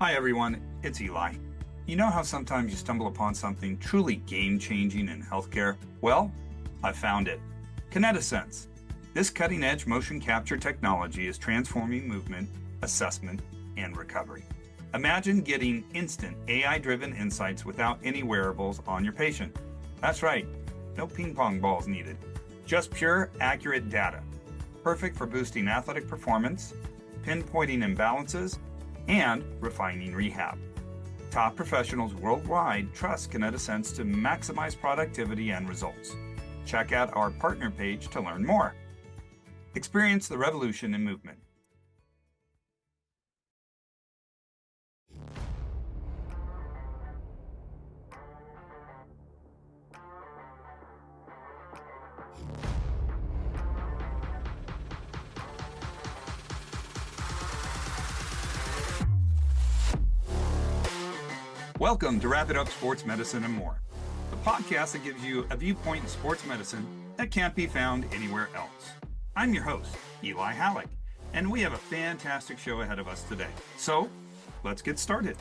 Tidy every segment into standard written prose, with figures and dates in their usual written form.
Hi everyone, it's Eli. You know how sometimes you stumble upon something truly game-changing in healthcare? Well, I found it. KinetiSense. This cutting-edge motion capture technology is transforming movement, assessment, and recovery. Imagine getting instant AI-driven insights without any wearables on your patient. That's right, no ping pong balls needed. Just pure, accurate data. Perfect for boosting athletic performance, pinpointing imbalances, and refining rehab. Top professionals worldwide trust KinetiSense to maximize productivity and results. Check out our partner page to learn more. Experience the revolution in movement. Welcome to Wrap It Up Sports Medicine and More, the podcast that gives you a viewpoint in sports medicine that can't be found anywhere else. I'm your host, Eli Halleck, and we have a fantastic show ahead of us today. So, let's get started.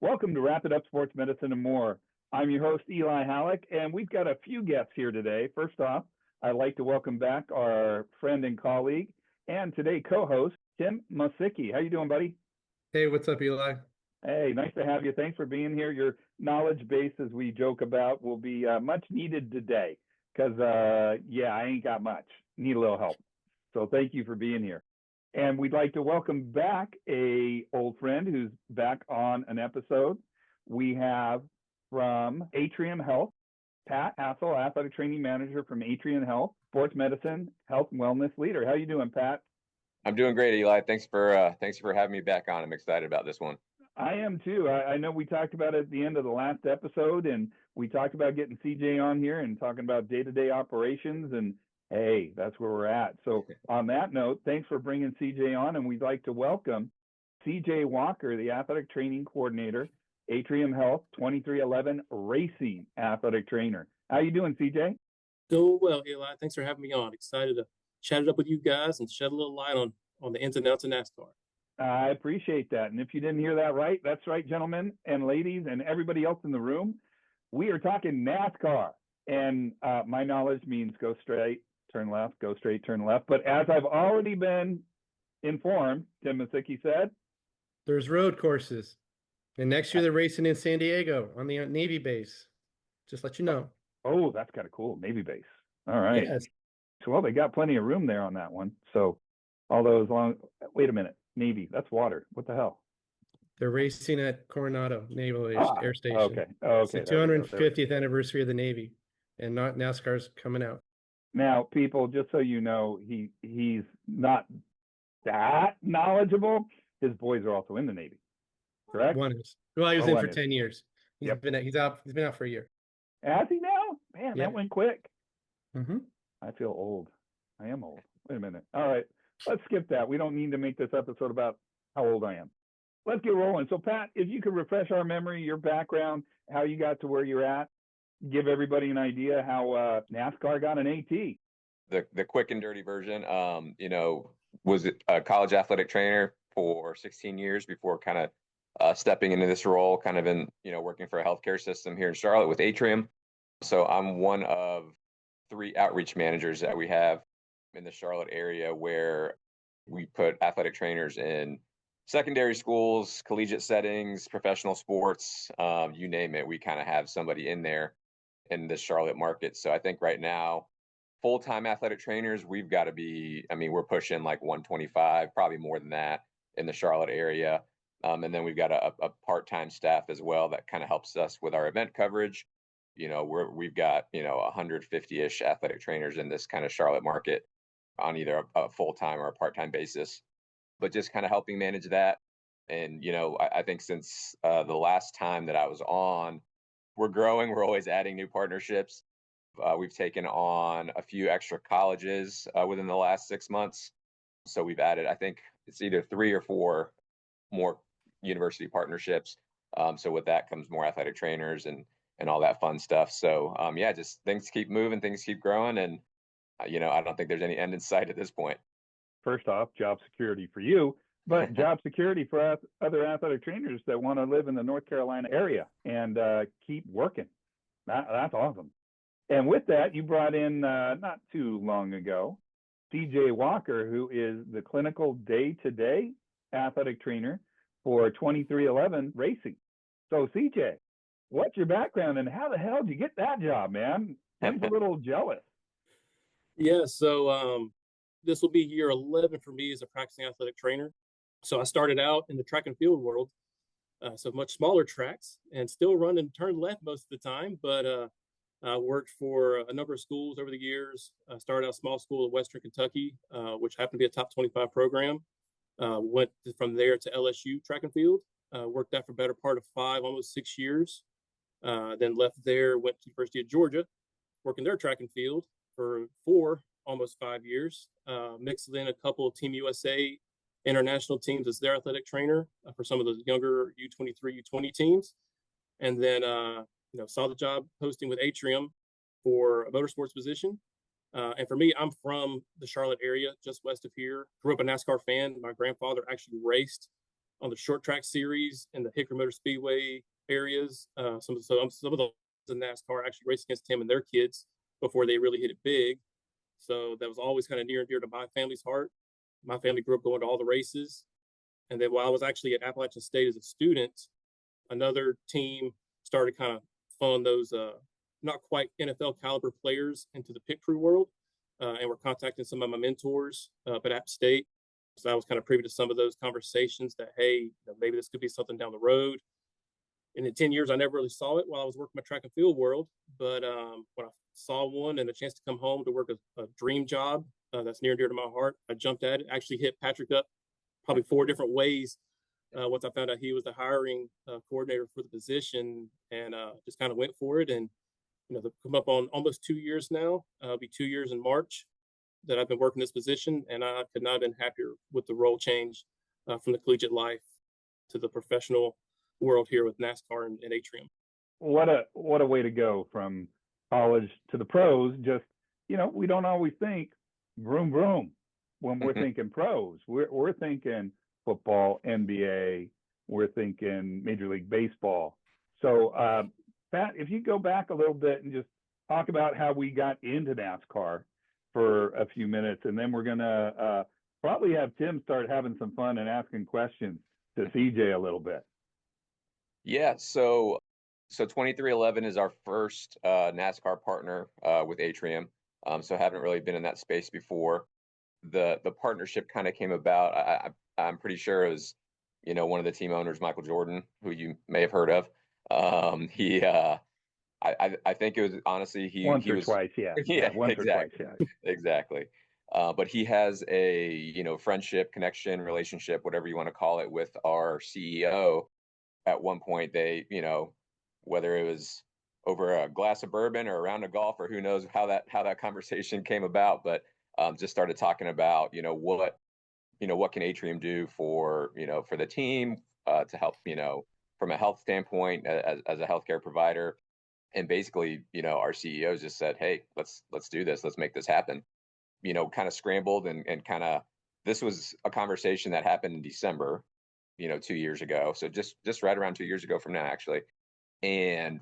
Welcome to Wrap It Up Sports Medicine and More. I'm your host, Eli Halleck, and we've got a few guests here today. First off, I'd like to welcome back our friend and colleague, and today co-host, Tim Masicki. How you doing, buddy? Hey, what's up, Eli? Hey, nice to have you. Thanks for being here. Your knowledge base, as we joke about, will be much needed today because, I ain't got much. Need a little help. So thank you for being here. And we'd like to welcome back a old friend who's back on an episode. We have from Atrium Health, Pat Hassel, athletic training manager from Atrium Health, sports medicine, health and wellness leader. How you doing, Pat? I'm doing great, Eli. Thanks for having me back on. I'm excited about this one. I am too. I know we talked about it at the end of the last episode, and we talked about getting CJ on here and talking about day-to-day operations, and hey, that's where we're at. So on that note, thanks for bringing CJ on, and we'd like to welcome CJ Walker, the athletic training coordinator, Atrium Health 2311 Racing athletic trainer. How you doing, CJ? Doing well, Eli. Thanks for having me on. Excited to chat it up with you guys and shed a little light on the ins and outs of NASCAR. I appreciate that. And if you didn't hear that right, that's right, gentlemen and ladies and everybody else in the room. We are talking NASCAR. And my knowledge means go straight, turn left, go straight, turn left. But as I've already been informed, Tim Masicki said, there's road courses. And next year they're racing in San Diego on the Navy base. Just let you know. Oh, that's kind of cool. Navy base. All right. Yes. Well, they got plenty of room there on that one. So although as long, wait a minute, Navy, that's water. What the hell? They're racing at Coronado Naval Air Station. Okay. It's the 250th anniversary of the Navy, and not NASCAR's coming out. Now, people, just so you know, he's not that knowledgeable. His boys are also in the Navy, correct? One is. Well, he was in for 10 years. He's Yep. been out for a year. Has he now? Man, that went quick. Mm-hmm. I feel old. I am old. Wait a minute. All right. Let's skip that. We don't need to make this episode about how old I am. Let's get rolling. So, Pat, if you could refresh our memory, your background, how you got to where you're at, give everybody an idea how NASCAR got an AT. The quick and dirty version, was a college athletic trainer for 16 years before kind of stepping into this role, kind of in, working for a healthcare system here in Charlotte with Atrium. So I'm one of 3 outreach managers that we have in the Charlotte area where we put athletic trainers in secondary schools, collegiate settings, professional sports, you name it. We kind of have somebody in there in the Charlotte market. So I think right now, full-time athletic trainers, we've got to be, we're pushing like 125, probably more than that in the Charlotte area. And then we've got a part-time staff as well that kind of helps us with our event coverage. We've got, 150-ish athletic trainers in this kind of Charlotte market on either a full-time or a part-time basis, but just kind of helping manage that. And, I think since the last time that I was on, we're growing. We're always adding new partnerships. We've taken on a few extra colleges within the last 6 months. So we've added, I think it's either 3 or 4 more university partnerships. So with that comes more athletic trainers and all that fun stuff. So just things keep moving, things keep growing, and I don't think there's any end in sight at this point. First off, job security for you, but job security for other athletic trainers that want to live in the North Carolina area and keep working. That's awesome. And with that, you brought in not too long ago, CJ Walker, who is the clinical day-to-day athletic trainer for 2311 Racing. So CJ, what's your background and how the hell did you get that job, man? I'm a little jealous. Yeah, so this will be year 11 for me as a practicing athletic trainer. So I started out in the track and field world, so much smaller tracks, and still run and turn left most of the time. But I worked for a number of schools over the years. I started out small school in Western Kentucky, which happened to be a top 25 program. Went from there to LSU track and field. Worked there for a better part of 5, almost 6 years. Then left there, went to the University of Georgia, working their track and field for 4, almost 5 years. Mixed in a couple of Team USA international teams as their athletic trainer for some of the younger U23, U20 teams. And then, saw the job posting with Atrium for a motorsports position. And for me, I'm from the Charlotte area, just west of here. Grew up a NASCAR fan. My grandfather actually raced on the short track series in the Hickory Motor Speedway areas. Some of the in NASCAR actually raced against him and their kids before they really hit it big. So that was always kind of near and dear to my family's heart. My family grew up going to all the races. And then while I was actually at Appalachian State as a student, another team started kind of fund those not quite NFL caliber players into the pit crew world. And we're contacting some of my mentors up at App State. So I was kind of privy to some of those conversations that, hey, maybe this could be something down the road. And in 10 years, I never really saw it while I was working my track and field world. But when I saw one and a chance to come home to work a dream job that's near and dear to my heart, I jumped at it. Actually hit Patrick up probably 4 different ways once I found out he was the hiring coordinator for the position, and just kind of went for it. And they've come up on almost 2 years now. It'll be 2 years in March that I've been working this position, and I could not have been happier with the role change from the collegiate life to the professional world here with NASCAR and Atrium. What a way to go from college to the pros. Just, we don't always think vroom vroom when we're thinking pros. We're thinking football, NBA, we're thinking Major League Baseball. So Pat, if you go back a little bit and just talk about how we got into NASCAR for a few minutes, and then we're gonna probably have Tim start having some fun and asking questions to CJ a little bit. Yeah, so 2311 is our first NASCAR partner with Atrium. So haven't really been in that space before. The partnership kind of came about. I'm pretty sure it was, one of the team owners, Michael Jordan, who you may have heard of. I think it was honestly he once he or was twice, yeah. yeah, Once exactly. or twice, yeah. Exactly. But he has a friendship, connection, relationship, whatever you want to call it, with our CEO. At one point, they whether it was over a glass of bourbon or a round of golf, or who knows how that conversation came about, but just started talking about what can Atrium do for the team to help from a health standpoint as a healthcare provider. And basically, our CEOs just said, hey, let's do this. Let's make this happen. Kind of scrambled and kind of, this was a conversation that happened in December, 2 years ago. So just right around 2 years ago from now, actually. And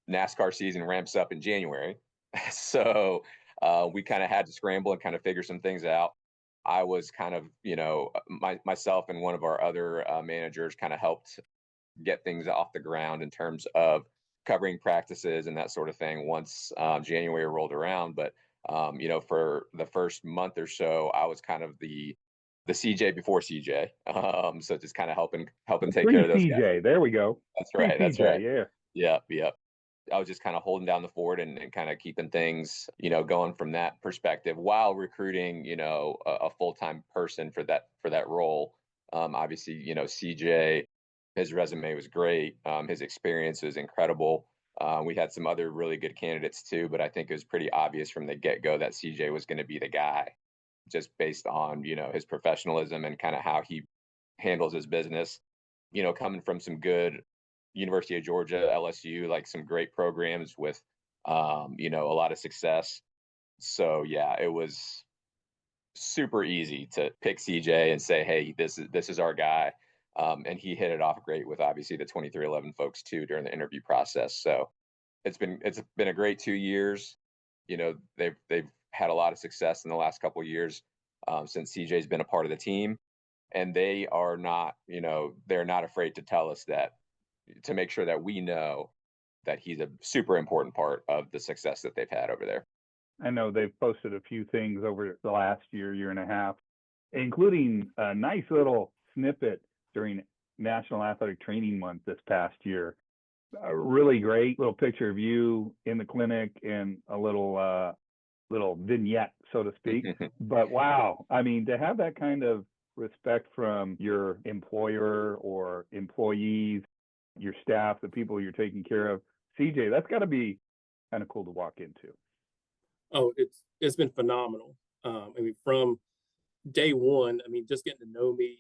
NASCAR season ramps up in January. So we kind of had to scramble and kind of figure some things out. I was kind of, myself and one of our other managers kind of helped get things off the ground in terms of covering practices and that sort of thing once January rolled around. But, for the first month or so, I was kind of the CJ before CJ. So just kind of helping take care of those guys. CJ, there we go. That's right. That's CJ, right. Yeah. Yep. I was just kind of holding down the fort and kind of keeping things, going from that perspective while recruiting, a full-time person for that role. Obviously, CJ, his resume was great. His experience was incredible. We had some other really good candidates too, but I think it was pretty obvious from the get-go that CJ was going to be the guy, just based on, his professionalism and kind of how he handles his business, coming from some good University of Georgia, LSU, like some great programs with, a lot of success. So yeah, it was super easy to pick CJ and say, hey, this is our guy. And he hit it off great with obviously the 2311 folks too during the interview process. So it's been a great 2 years. You know, they've had a lot of success in the last couple of years since CJ's been a part of the team, and they are not, they're not afraid to tell us that, to make sure that we know that he's a super important part of the success that they've had over there. I know they've posted a few things over the last year and a half, including a nice little snippet during National Athletic Training Month this past year. A really great little picture of you in the clinic and a little vignette, so to speak. But wow, I mean, to have that kind of respect from your employer or employees, your staff, the people you're taking care of, CJ, that's got to be kind of cool to walk into. Oh, it's been phenomenal. I mean, from day one, I mean, just getting to know me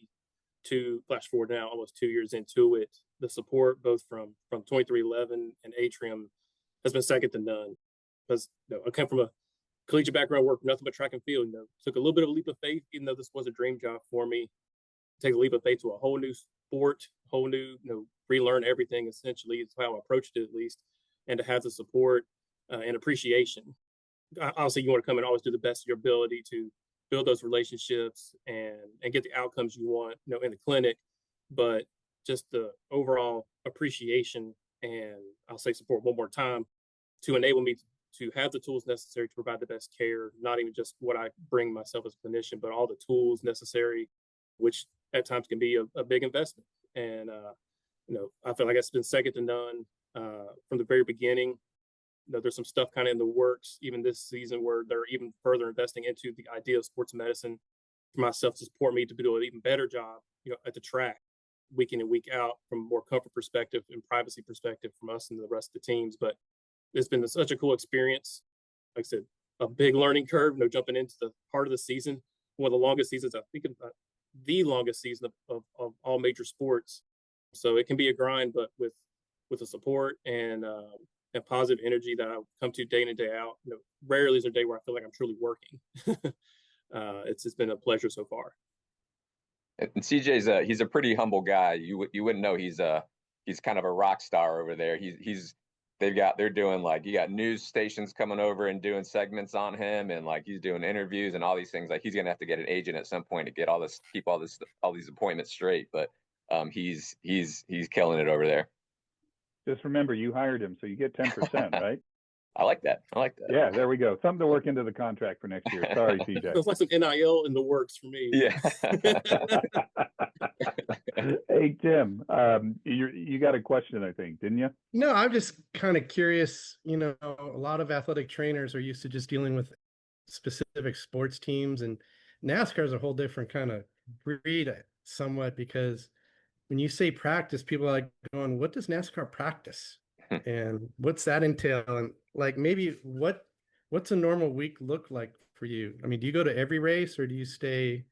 to flash forward now, almost 2 years into it, the support both from 2311 and Atrium has been second to none. Because I come from a collegiate background, worked nothing but track and field. Took a little bit of a leap of faith, even though this was a dream job for me. Take a leap of faith to a whole new sport, whole new, relearn everything. Essentially, is how I approached it, at least, and to have the support and appreciation. Obviously, you want to come and always do the best of your ability to build those relationships and get the outcomes you want, in the clinic. But just the overall appreciation and I'll say support one more time to enable me to have the tools necessary to provide the best care, not even just what I bring myself as a clinician, but all the tools necessary, which at times can be a big investment. And, I feel like it's been second to none from the very beginning. There's some stuff kind of in the works, even this season, where they're even further investing into the idea of sports medicine for myself to support me to do an even better job, at the track, week in and week out, from a more comfort perspective and privacy perspective from us and the rest of the teams. But it's been such a cool experience. Like I said, a big learning curve, jumping into the part of the season, one of the longest seasons, I think the longest season of all major sports. So it can be a grind, but with the support and positive energy that I come to day in and day out, rarely is there a day where I feel like I'm truly working. It's been a pleasure so far. And CJ's he's a pretty humble guy. You wouldn't know he's kind of a rock star over there. They're doing, like, you got news stations coming over and doing segments on him, and like he's doing interviews and all these things. Like, he's gonna have to get an agent at some point to get all these appointments straight. But he's killing it over there. Just remember, you hired him, so you get 10%, right? I like that. Yeah, there we go. Something to work into the contract for next year. Sorry, CJ. It's like some NIL in the works for me. Yeah. Hey, Tim, you got a question, I think, didn't you? No, I'm just kind of curious. A lot of athletic trainers are used to just dealing with specific sports teams, and NASCAR is a whole different kind of breed somewhat, because when you say practice, people are like going, what does NASCAR practice? And what's that entail? And like, maybe what's a normal week look like for you? I mean, do you go to every race, or do you stay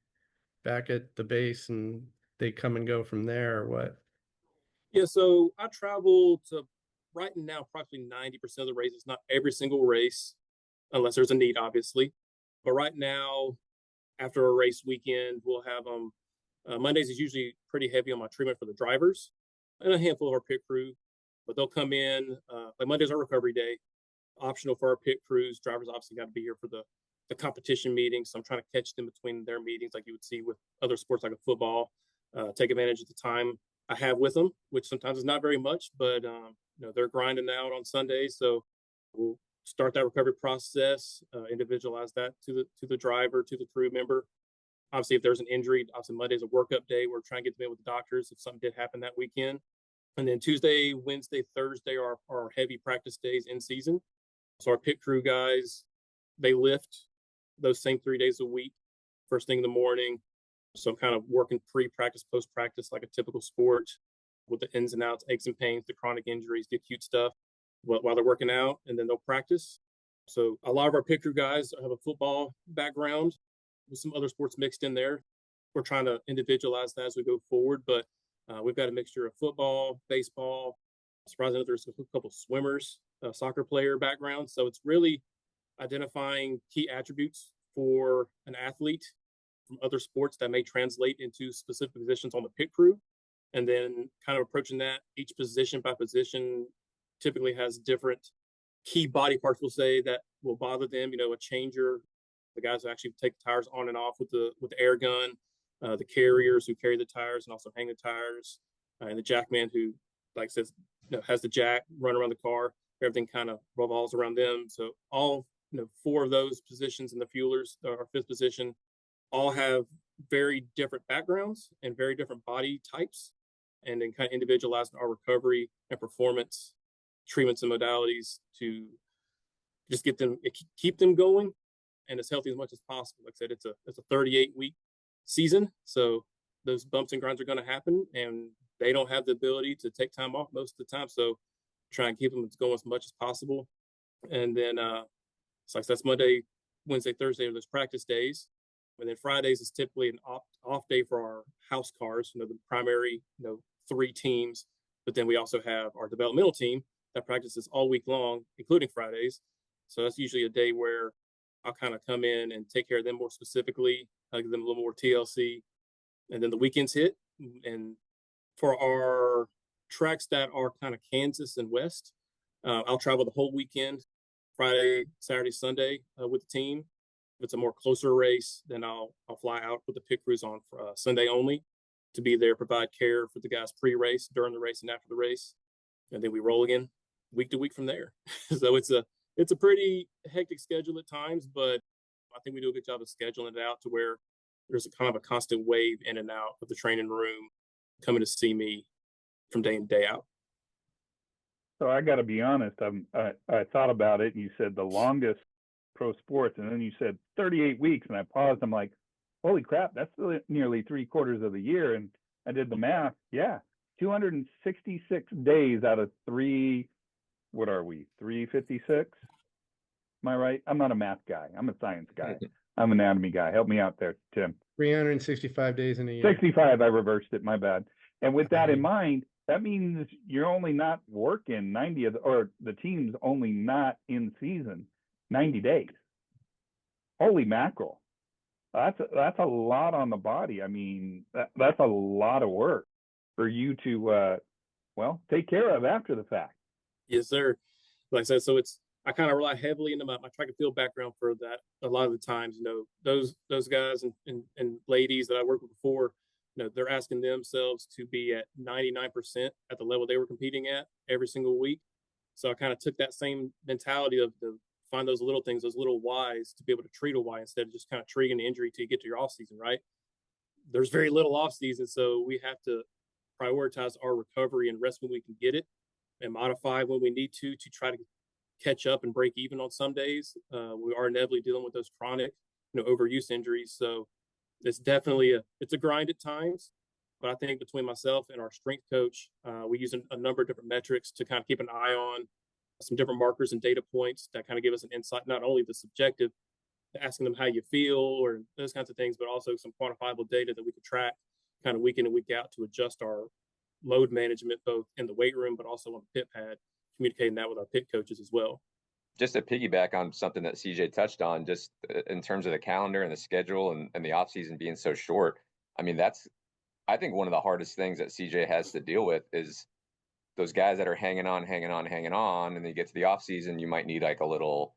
back at the base and they come and go from there, or what? Yeah, so I travel to right now approximately 90% of the races, not every single race, unless there's a need, obviously. But right now, after a race weekend, we'll have Mondays is usually pretty heavy on my treatment for the drivers and a handful of our pit crew. But they'll come in, like Monday's our recovery day, optional for our pit crews. Drivers obviously got to be here for the competition meetings. So I'm trying to catch them between their meetings, like you would see with other sports like a football, take advantage of the time I have with them, which sometimes is not very much, but they're grinding out on Sundays. So we'll start that recovery process, individualize that to the driver, to the crew member. Obviously, if there's an injury, obviously Monday's a workup day. We're trying to get them in with the doctors if something did happen that weekend. And then Tuesday, Wednesday, Thursday are our heavy practice days in season. So our pit crew guys, they lift those same 3 days a week, first thing in the morning. So I'm kind of working pre-practice, post-practice like a typical sport, with the ins and outs, aches and pains, the chronic injuries, the acute stuff while they're working out, and then they'll practice. So a lot of our pit crew guys have a football background with some other sports mixed in there. We're trying to individualize that as we go forward, but we've got a mixture of football, baseball. Surprisingly, there's a couple swimmers, soccer player backgrounds. So it's really identifying key attributes for an athlete from other sports that may translate into specific positions on the pit crew, and then kind of approaching that each position by position typically has different key body parts, we'll say, that will bother them. A changer, the guys who actually take the tires on and off with the air gun, the carriers who carry the tires and also hang the tires, and the jackman who, like says, has the jack run around the car. Everything kind of revolves around them. So all 4 of those positions in the fuelers, our 5th position, all have very different backgrounds and very different body types, and then kind of individualizing our recovery and performance treatments and modalities to just keep them going and as healthy as much as possible. Like I said, it's a 38-week season, so those bumps and grinds are going to happen, and they don't have the ability to take time off most of the time. So try and keep them going as much as possible. And then it's like that's Monday, Wednesday, Thursday are those practice days. And then Fridays is typically an off day for our house cars, the primary, 3 teams. But then we also have our developmental team that practices all week long, including Fridays. So that's usually a day where I'll kind of come in and take care of them more specifically. I'll give them a little more TLC. And then the weekends hit. And for our tracks that are kind of Kansas and West, I'll travel the whole weekend, Friday, Saturday, Sunday with the team. If it's a more closer race, then I'll fly out with the pit crews on Sunday only to be there, provide care for the guys pre-race, during the race, and after the race. And then we roll again week to week from there. So it's a pretty hectic schedule at times, but I think we do a good job of scheduling it out to where there's a kind of a constant wave in and out of the training room coming to see me from day in, day out. So I got to be honest. I thought about it, and you said the longest pro sports, and then you said 38 weeks, and I paused. I'm like, holy crap, that's nearly 3/4 of the year. And I did the math. Yeah, 266 days out of 3. What are we? 356? Am I right? I'm not a math guy. I'm a science guy. I'm an anatomy guy. Help me out there, Tim. 365 days in a year. 65. I reversed it. My bad. And with that in mind, that means you're only not working 90 or the team's only not in season 90 days. Holy mackerel. That's a lot on the body. I mean, that's a lot of work for you to, take care of after the fact. Yes, sir. Like I said, so I kind of rely heavily into my track and field background for that. A lot of the times, those guys and ladies that I worked with before, they're asking themselves to be at 99% at the level they were competing at every single week. So I kind of took that same mentality of the find those little things, those little whys, to be able to treat a why instead of just kind of treating the injury till you get to your off season, right? There's very little off season, so we have to prioritize our recovery and rest when we can get it, and modify when we need to try to catch up and break even on some days. We are inevitably dealing with those chronic, overuse injuries. So it's definitely a grind at times. But I think between myself and our strength coach, we use a number of different metrics to kind of keep an eye on some different markers and data points that kind of give us an insight, not only the subjective, asking them how you feel or those kinds of things, but also some quantifiable data that we can track kind of week in and week out to adjust our load management, both in the weight room, but also on the pit pad, communicating that with our pit coaches as well. Just to piggyback on something that CJ touched on, just in terms of the calendar and the schedule and the off season being so short. I mean, I think one of the hardest things that CJ has to deal with is those guys that are hanging on, and then you get to the off season, you might need like a little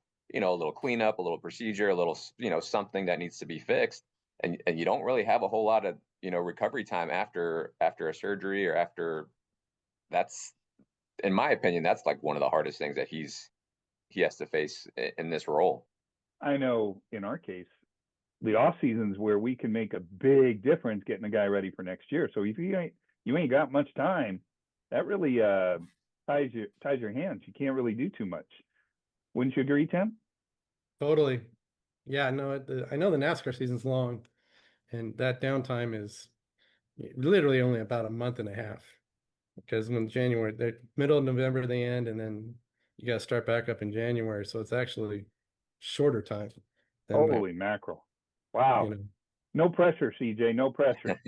cleanup, a little procedure, a little, something that needs to be fixed. And you don't really have a whole lot of, recovery time after a surgery or after. That's, in my opinion, that's like one of the hardest things that he has to face in this role. I know in our case, the off seasons where we can make a big difference getting a guy ready for next year. So if you ain't got much time, that really ties your hands. You can't really do too much. Wouldn't you agree, Tim? Totally. Yeah, no, I know the NASCAR season's long, and that downtime is literally only about a month and a half, because when the middle of November they end, and then you got to start back up in January. So it's actually shorter time. Holy mackerel. Wow. No pressure, CJ, no pressure.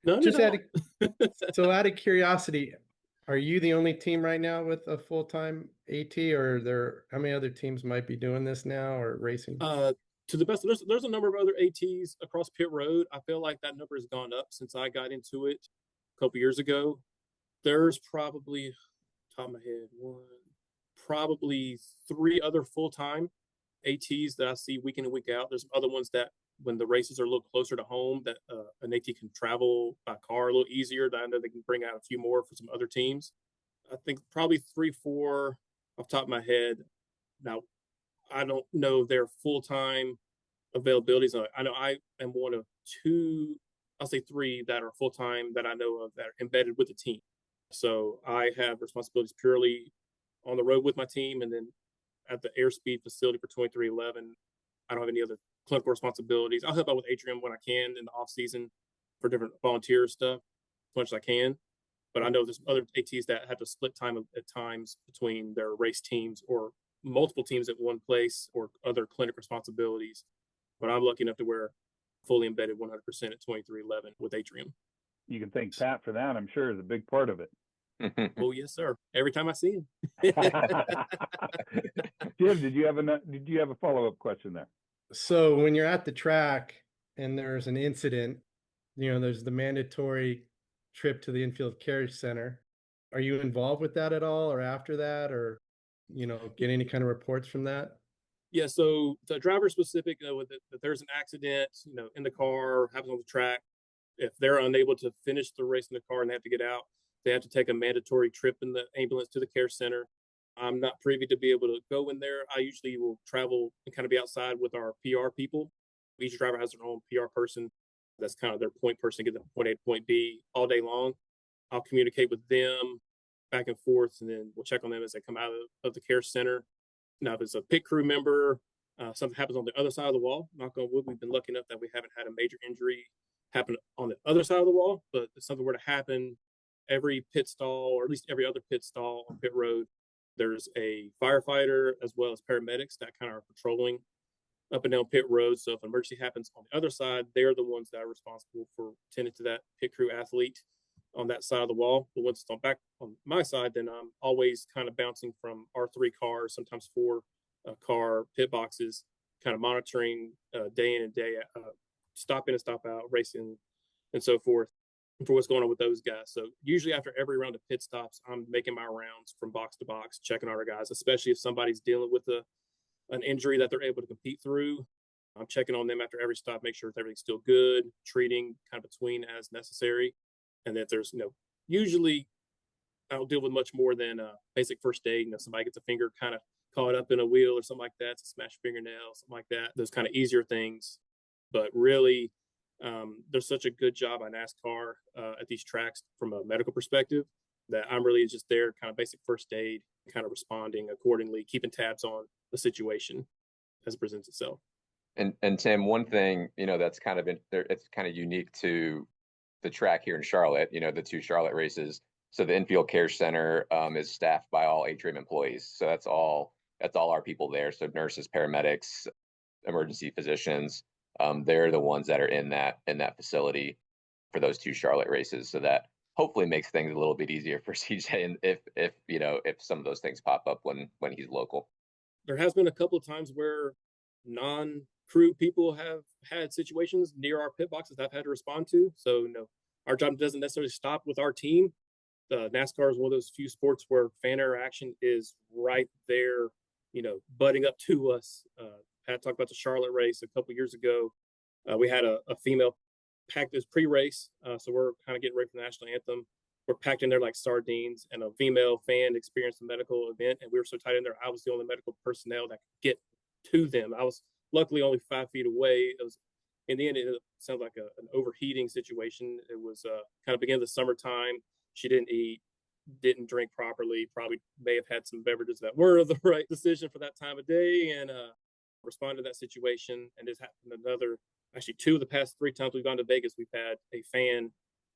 No, just out of curiosity, Are you the only team right now with a full-time AT, or how many other teams might be doing this now or racing? To the best, there's a number of other ATs across pit road. I feel like that number has gone up since I got into it a couple years ago. There's probably, top of my head, probably 3 other full-time ATs that I see week in and week out. There's some other ones that when the races are a little closer to home, that an AT can travel by car a little easier. That I know they can bring out a few more for some other teams. I think probably 3, 4 off the top of my head. Now, I don't know their full-time availabilities. I know I am one of 2, I'll say 3 that are full-time that I know of that are embedded with the team. So I have responsibilities purely on the road with my team, and then at the airspeed facility for 2311, I don't have any other clinical responsibilities. I'll help out with Atrium when I can in the off season for different volunteer stuff as much as I can. But I know there's other ATs that have to split time at times between their race teams or multiple teams at one place or other clinic responsibilities. But I'm lucky enough to wear fully embedded 100% at 2311 with Atrium. You can thank Pat for that. I'm sure is a big part of it. Oh yes, sir. Every time I see him. Jim, did you have a follow-up question there? So when you're at the track and there's an incident, there's the mandatory trip to the infield care center. Are you involved with that at all, or after that, or get any kind of reports from that? Yeah, so the driver specific, if there's an accident, in the car, happens on the track, if they're unable to finish the race in the car and they have to get out, they have to take a mandatory trip in the ambulance to the care center. I'm not privy to be able to go in there. I usually will travel and kind of be outside with our PR people. Each driver has their own PR person. That's kind of their point person to get them from point A to point B all day long. I'll communicate with them back and forth, and then we'll check on them as they come out of the care center. Now, if it's a pit crew member, something happens on the other side of the wall, knock on wood, we've been lucky enough that we haven't had a major injury happen on the other side of the wall. But if something were to happen, every pit stall, or at least every other pit stall on pit road, there's a firefighter as well as paramedics that kind of are patrolling up and down pit road. So if an emergency happens on the other side, they're the ones that are responsible for tending to that pit crew athlete on that side of the wall. But once it's back on my side, then I'm always kind of bouncing from our 3 cars, sometimes 4 car pit boxes, kind of monitoring day in and day out, stop in and stop out, racing, and so forth, for what's going on with those guys. So usually after every round of pit stops, I'm making my rounds from box to box, checking on our guys, especially if somebody's dealing with an injury that they're able to compete through. I'm checking on them after every stop, make sure everything's still good, treating kind of between as necessary. And that there's, usually I don't deal with much more than basic first aid. Somebody gets a finger kind of caught up in a wheel or something like that, it's a smashed fingernail, something like that, those kind of easier things. But really, there's such a good job on NASCAR at these tracks from a medical perspective that I'm really just there, kind of basic first aid, kind of responding accordingly, keeping tabs on the situation as it presents itself. And Tim, one thing, that's kind of it's kind of unique to the track here in Charlotte, the 2 Charlotte races. So the infield care center is staffed by all Atrium employees. So that's all our people there. So nurses, paramedics, emergency physicians, they're the ones that are in that facility for those 2 Charlotte races. So that hopefully makes things a little bit easier for CJ, and if some of those things pop up when he's local. There has been a couple of times where non-crew people have had situations near our pit boxes that I've had to respond to. So our job doesn't necessarily stop with our team. NASCAR is one of those few sports where fan interaction is right there, butting up to us. Pat talked about the Charlotte race a couple years ago. We had a female packed as pre-race, so we're kind of getting ready for the national anthem. We're packed in there like sardines, and a female fan experienced a medical event, and we were so tight in there, I was the only medical personnel that could get to them. I was luckily only 5 feet away. It was, in the end, it sounds like an overheating situation. It was kind of beginning of the summertime. She didn't eat, didn't drink properly, probably may have had some beverages that were the right decision for that time of day, and responded to that situation. And this happened actually 2 of the past 3 times we've gone to Vegas, we've had a fan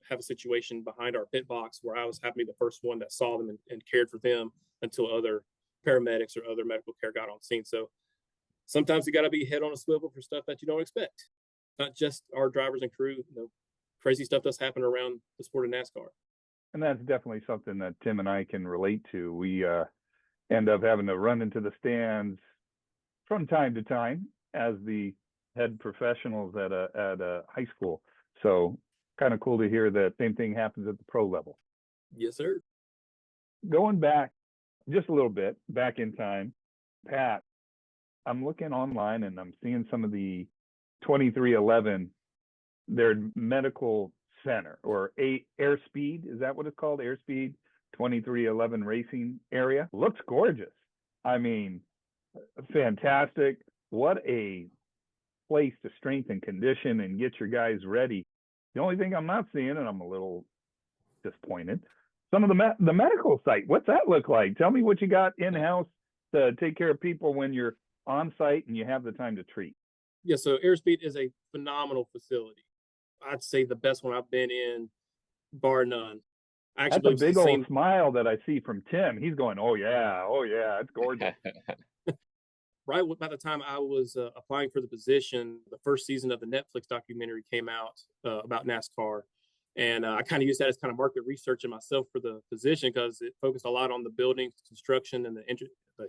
have a situation behind our pit box where I was happy to be the first one that saw them and cared for them until other paramedics or other medical care got on scene. So sometimes you got to be head on a swivel for stuff that you don't expect. Not just our drivers and crew, crazy stuff does happen around the sport of NASCAR. And that's definitely something that Tim and I can relate to. We end up having to run into the stands from time to time as the head professionals at a high school. So kind of cool to hear that same thing happens at the pro level. Yes, sir. Going back just a little bit, back in time, Pat, I'm looking online and I'm seeing some of the 2311, their medical center or Airspeed, is that what it's called? Airspeed 2311 Racing area. Looks gorgeous. I mean, fantastic. What a place to strengthen condition and get your guys ready. The only thing I'm not seeing, and I'm a little disappointed, some of the medical site. What's that look like? Tell me what you got in-house to take care of people when you're on site and you have the time to treat. Yeah, so Airspeed is a phenomenal facility. I'd say the best one I've been in, bar none. I actually That's a believe it's big the old same. smile that I see from Tim. He's going, oh yeah, it's gorgeous. Right by the time I was applying for the position, the first season of the Netflix documentary came out about NASCAR. And I kind of used that as kind of market research in myself for the position because it focused a lot on the building construction and the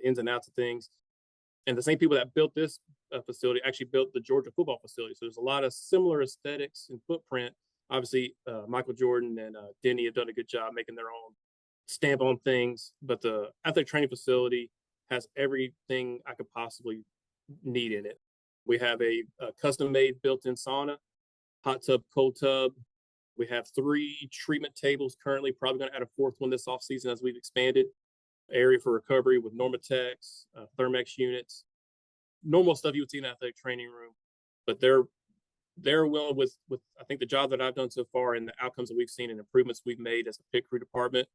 ins and outs of things. And the same people that built this facility actually built the Georgia football facility. So there's a lot of similar aesthetics and footprint. Obviously, Michael Jordan and Denny have done a good job making their own stamp on things. But the athletic training facility has everything I could possibly need in it. We have a custom-made built-in sauna, hot tub, cold tub. We have 3 treatment tables currently, probably going to add a 4th one this offseason as we've expanded. Area for recovery with Normatex, Thermex units, normal stuff you would see in an athletic training room. But they're willing with I think the job that I've done so far and the outcomes that we've seen and improvements we've made as a pit crew department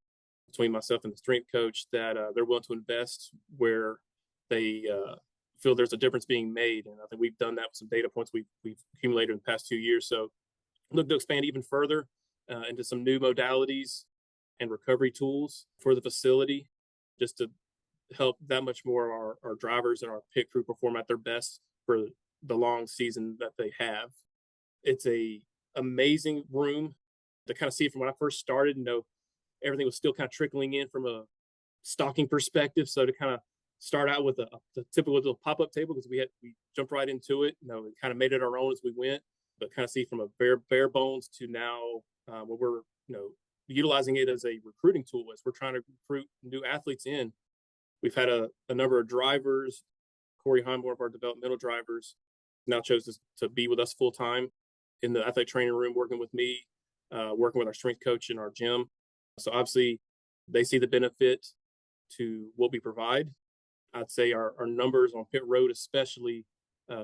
between myself and the strength coach that they're willing to invest where they feel there's a difference being made. And I think we've done that with some data points we've accumulated in the past 2 years. So look to expand even further into some new modalities and recovery tools for the facility, just to help that much more of our drivers and our pit crew perform at their best for the long season that they have. It's a amazing room to kind of see from when I first started. Everything was still kind of trickling in from a stocking perspective. So to kind of start out with the typical little pop-up table because we jumped right into it. We kind of made it our own as we went, but kind of see from a bare bones to now where we're utilizing it as a recruiting tool as we're trying to recruit new athletes in. We've had a number of drivers. Corey Heim, one of our developmental drivers, now chose to be with us full time in the athletic training room, working with me, working with our strength coach in our gym. So obviously they see the benefit to what we provide. I'd say our numbers on pit road especially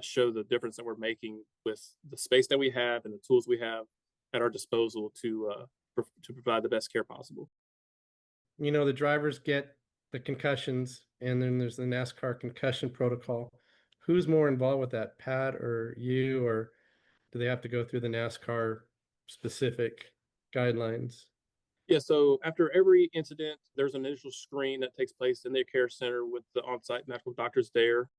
show the difference that we're making with the space that we have and the tools we have at our disposal to provide the best care possible. The drivers get the concussions, and then there's the NASCAR concussion protocol. Who's more involved with that, Pat or you, or do they have to go through the NASCAR specific guidelines? Yeah, so after every incident, there's an initial screen that takes place in the care center with the on-site medical doctors there.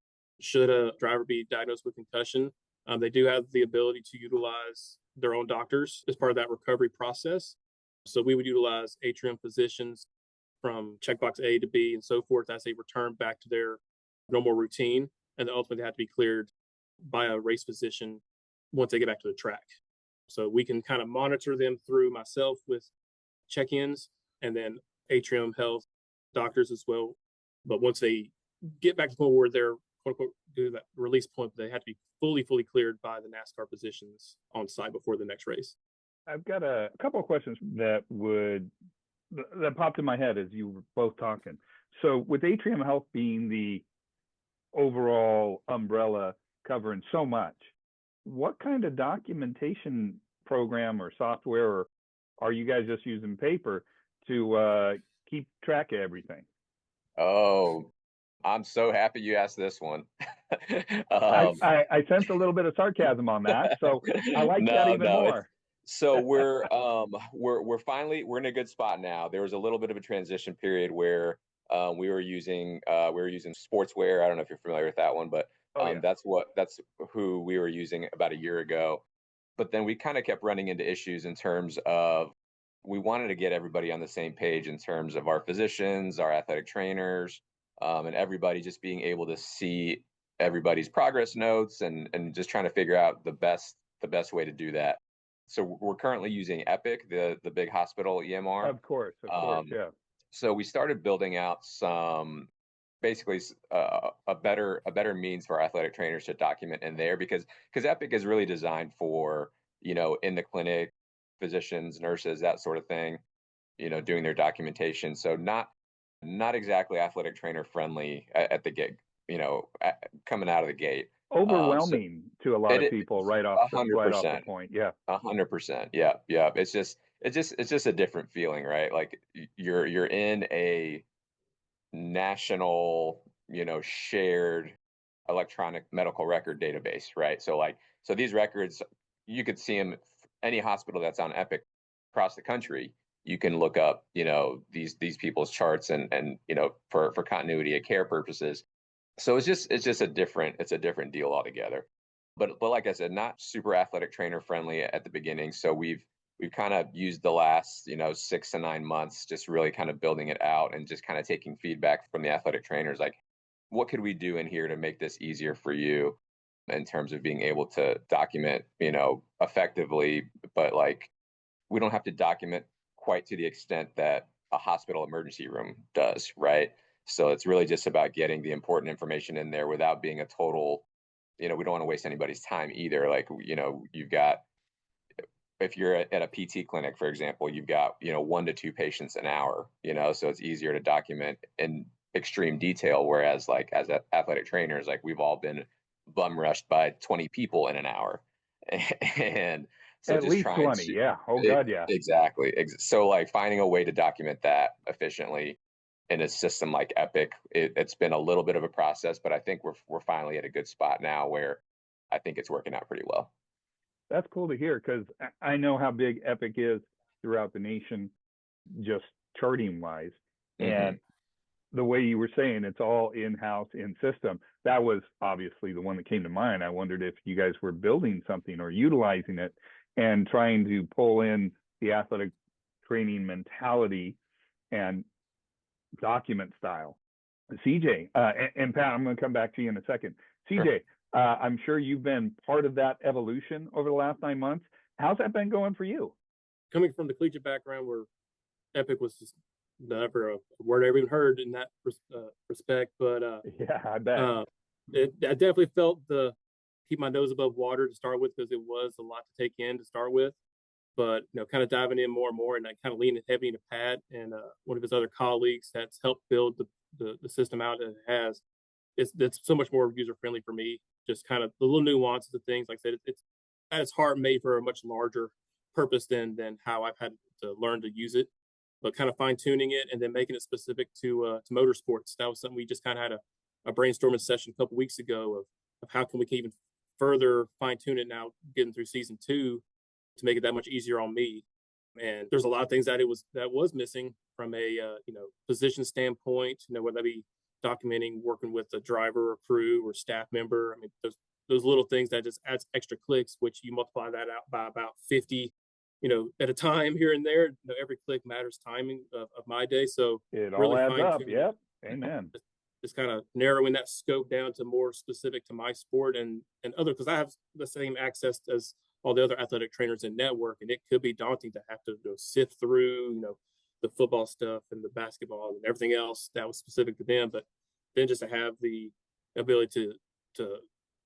Should a driver be diagnosed with concussion, they do have the ability to utilize their own doctors as part of that recovery process. So we would utilize atrium physicians from checkbox A to B and so forth as they return back to their normal routine. And then ultimately they have to be cleared by a race physician once they get back to the track. So we can kind of monitor them through myself with check-ins and then atrium health doctors as well. But once they get back to the point where they're quote unquote do that release point, they have to be fully cleared by the NASCAR physicians on site before the next race. I've got a couple of questions that popped in my head as you were both talking. So with Atrium Health being the overall umbrella covering so much, what kind of documentation program or software, or are you guys just using paper to keep track of everything? Oh, I'm so happy you asked this one. I sense a little bit of sarcasm on that, so I like that even more. So we're in a good spot now. There was a little bit of a transition period where we were using Sportswear. I don't know if you're familiar with that one, but that's who we were using about a year ago. But then we kind of kept running into issues in terms of we wanted to get everybody on the same page in terms of our physicians, our athletic trainers, and everybody just being able to see everybody's progress notes and just trying to figure out the best way to do that. So we're currently using Epic, the big hospital EMR. Of course, yeah. So we started building out some basically a better means for our athletic trainers to document in there because Epic is really designed for, in the clinic, physicians, nurses, that sort of thing, doing their documentation. So not exactly athletic trainer friendly at the gig, coming out of the gate. Overwhelming to a lot of people right off the point. Yeah. 100%. Yeah. Yeah. It's just a different feeling, right? Like you're in a national, shared electronic medical record database, right? So these records, you could see them, any hospital that's on Epic across the country, you can look up, these people's charts and for continuity of care purposes. So it's just a different deal altogether. But like I said, not super athletic trainer friendly at the beginning. So we've kind of used the last 6 to 9 months just really kind of building it out and just kind of taking feedback from the athletic trainers, like what could we do in here to make this easier for you in terms of being able to document effectively, but like we don't have to document quite to the extent that a hospital emergency room does, right? So it's really just about getting the important information in there without being a total, we don't want to waste anybody's time either. Like, you've got, if you're at a PT clinic, for example, you've got, 1 to 2 patients an hour, so it's easier to document in extreme detail. Whereas like as athletic trainers, like we've all been bum rushed by 20 people in an hour. And so at least 20. Yeah. Oh God. Yeah. Exactly. So like finding a way to document that efficiently in a system like Epic, it's been a little bit of a process, but I think we're finally at a good spot now where I think it's working out pretty well. That's cool to hear because I know how big Epic is throughout the nation, just charting wise. Mm-hmm. And the way you were saying it's all in-house, in system, that was obviously the one that came to mind. I wondered if you guys were building something or utilizing it and trying to pull in the athletic training mentality and document style. CJ, and Pat, I'm going to come back to you in a second. CJ, sure. I'm sure you've been part of that evolution over the last 9 months. How's that been going for you? Coming from the collegiate background where Epic was just never a word I even heard in that respect, but yeah, I bet. I definitely felt the keep my nose above water to start with because it was a lot to take in to start with. But kind of diving in more and more, and I kind of leaning heavy into Pat and one of his other colleagues that's helped build the system out that it has. It's so much more user friendly for me. Just kind of the little nuances of things. Like I said, it's at its heart made for a much larger purpose than how I've had to learn to use it. But kind of fine tuning it and then making it specific to motorsports. That was something we just kind of had a brainstorming session a couple weeks ago of how can we even further fine tune it now, getting through season 2 to make it that much easier on me. And there's a lot of things that was missing from a position standpoint. Whether that be documenting, working with a driver or crew or staff member. I mean, those little things that just adds extra clicks, which you multiply that out by about 50. At a time here and there, every click matters timing of my day. So it all adds up. Yep. Amen. Just kind of narrowing that scope down to more specific to my sport and other, because I have the same access as all the other athletic trainers in network. And it could be daunting to have to sift through, the football stuff and the basketball and everything else that was specific to them. But then just to have the ability to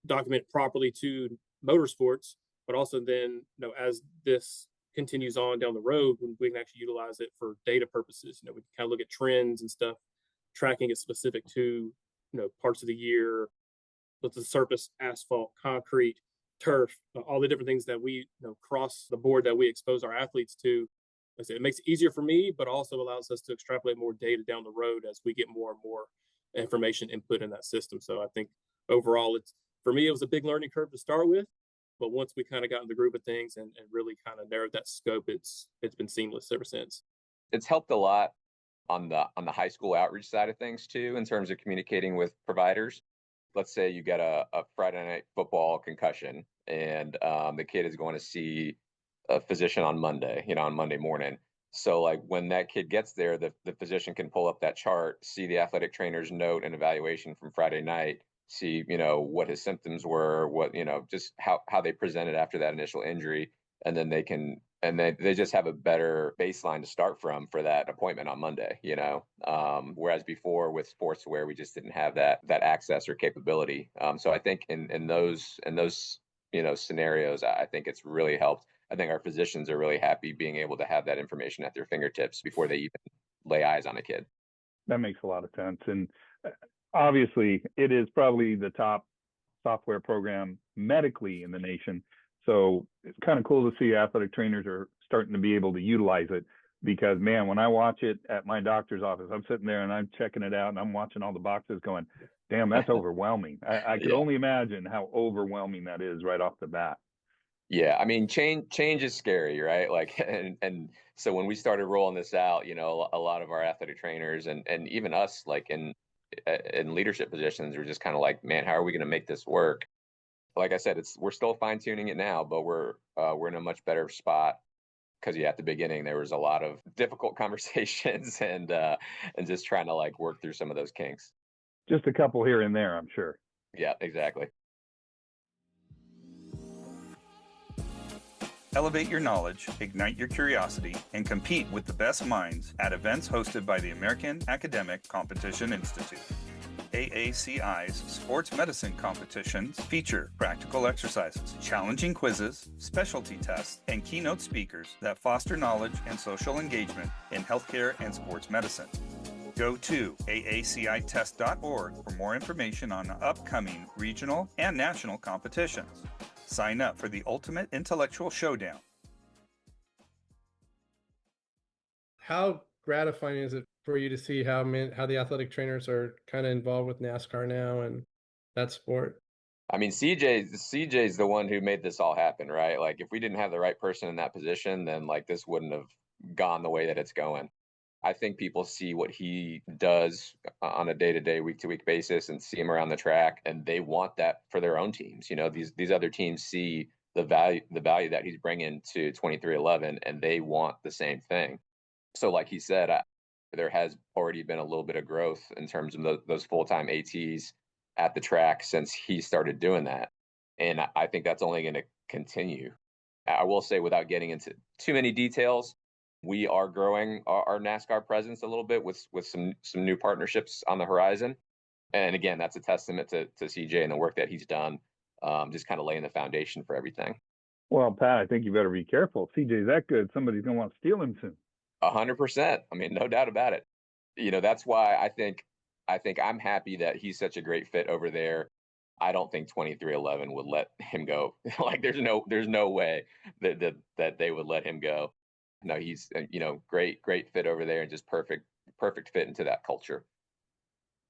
document properly to motorsports, but also then, as this continues on down the road, when we can actually utilize it for data purposes, we can kind of look at trends and stuff, tracking it specific to, parts of the year, with the surface, asphalt, concrete, turf, all the different things that we, cross the board that we expose our athletes to. Like I said, it makes it easier for me, but also allows us to extrapolate more data down the road as we get more and more information input in that system. So I think overall, for me, it was a big learning curve to start with. But once we kind of got in the groove of things and really kind of narrowed that scope, it's been seamless ever since. It's helped a lot on the high school outreach side of things too, in terms of communicating with providers. Let's say you get a Friday night football concussion and the kid is going to see a physician on Monday, on Monday morning. So like when that kid gets there, the physician can pull up that chart, see the athletic trainer's note and evaluation from Friday night, see, what his symptoms were, what, just how they presented after that initial injury. And then they just have a better baseline to start from for that appointment on Monday, whereas before with sports where we just didn't have that access or capability. So I think in those scenarios, I think it's really helped. I think our physicians are really happy being able to have that information at their fingertips before they even lay eyes on a kid. That makes a lot of sense. And obviously, it is probably the top software program medically in the nation. So it's kind of cool to see athletic trainers are starting to be able to utilize it, because, man, when I watch it at my doctor's office, I'm sitting there and I'm checking it out and I'm watching all the boxes going, damn, that's overwhelming. I could only imagine how overwhelming that is right off the bat. Yeah, I mean, change is scary, right? Like, and so when we started rolling this out, a lot of our athletic trainers and even us, like in leadership positions, were just kind of like, man, how are we going to make this work? Like I said, we're still fine tuning it now, but we're in a much better spot because at the beginning there was a lot of difficult conversations and just trying to like work through some of those kinks. Just a couple here and there, I'm sure. Yeah, exactly. Elevate your knowledge, ignite your curiosity, and compete with the best minds at events hosted by the American Academic Competition Institute. AACI's sports medicine competitions feature practical exercises, challenging quizzes, specialty tests, and keynote speakers that foster knowledge and social engagement in healthcare and sports medicine. Go to aacitest.org for more information on upcoming regional and national competitions. Sign up for the ultimate intellectual showdown. How gratifying is it for you to see how the athletic trainers are kind of involved with NASCAR now and that sport? I mean, CJ's the one who made this all happen, right? Like, if we didn't have the right person in that position, then like this wouldn't have gone the way that it's going. I think people see what he does on a day-to-day, week-to-week basis and see him around the track, and they want that for their own teams. These other teams see the value that he's bringing to 2311, and they want the same thing. So like he said, there has already been a little bit of growth in terms of those full-time ATs at the track since he started doing that. And I think that's only going to continue. I will say, without getting into too many details, we are growing our NASCAR presence a little bit with some new partnerships on the horizon. And again, that's a testament to CJ and the work that he's done, just kind of laying the foundation for everything. Well, Pat, I think you better be careful. CJ's that good. Somebody's going to want to steal him soon. 100%. I mean, no doubt about it. That's why I think I'm happy that he's such a great fit over there. I don't think 2311 would let him go. Like, there's no way that they would let him go. No, he's great fit over there and just perfect fit into that culture.